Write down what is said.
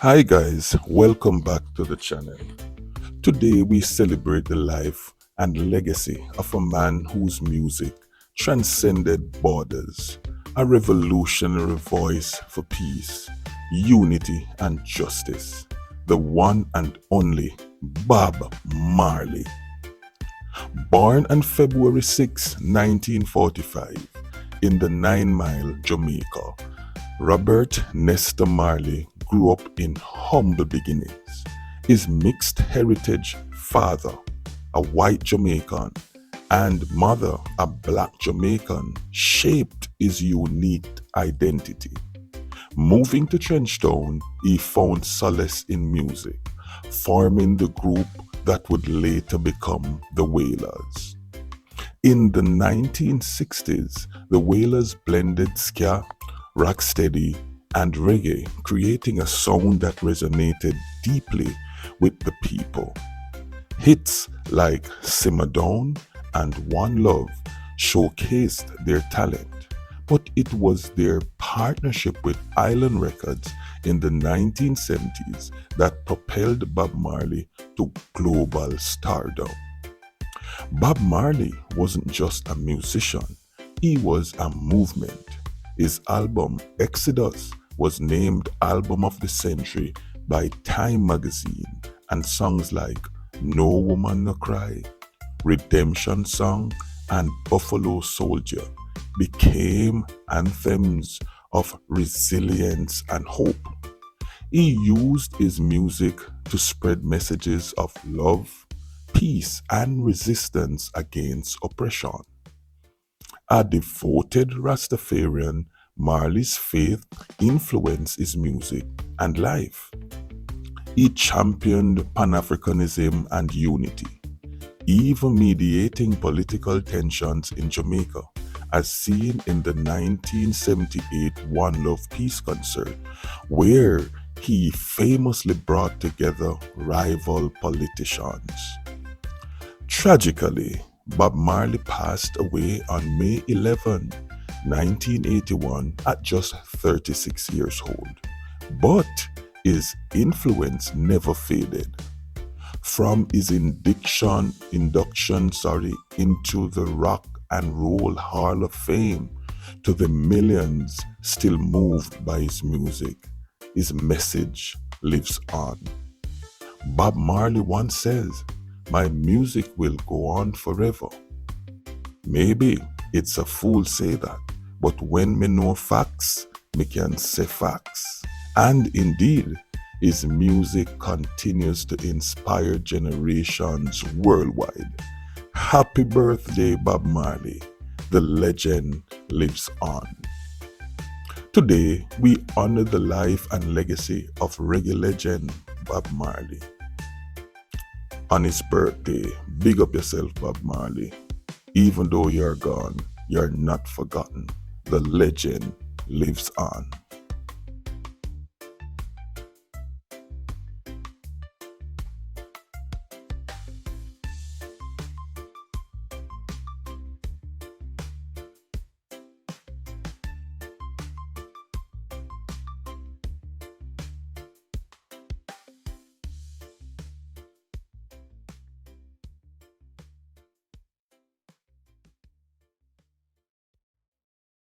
Hi guys, welcome back to the channel. Today we celebrate the life and legacy of a man whose music transcended borders, a revolutionary voice for peace, unity and justice, the one and only Bob Marley. Born on February 6, 1945 in the 9 Mile, Jamaica, Robert Nesta Marley grew up in humble beginnings. His mixed heritage father, a white Jamaican, and mother, a black Jamaican, shaped his unique identity. Moving to Trenchtown, he found solace in music, forming the group that would later become the Wailers. In the 1960s, the Wailers blended ska, rocksteady, and reggae, creating a sound that resonated deeply with the people. Hits like Simmer Down and One Love showcased their talent, but it was their partnership with Island Records in the 1970s that propelled Bob Marley to global stardom. Bob Marley wasn't just a musician, he was a movement. His album Exodus was named Album of the Century by Time magazine, and songs like No Woman No Cry, Redemption Song, and Buffalo Soldier became anthems of resilience and hope. He used his music to spread messages of love, peace, and resistance against oppression. A devoted Rastafarian, Marley's faith influenced his music and life. He championed Pan-Africanism and unity, even mediating political tensions in Jamaica, as seen in the 1978 One Love Peace concert, where he famously brought together rival politicians. Tragically, Bob Marley passed away on May 11, 1981 at just 36 years old. But his influence never faded. From his induction into the Rock and Roll Hall of Fame to the millions still moved by his music, his message lives on. Bob Marley once says, "My music will go on forever." Maybe it's a fool say that, but when me know facts, me can say facts. And indeed, his music continues to inspire generations worldwide. Happy birthday, Bob Marley. The legend lives on. Today, we honor the life and legacy of reggae legend Bob Marley. On his birthday, big up yourself, Bob Marley. Even though you're gone, you're not forgotten. The legend lives on.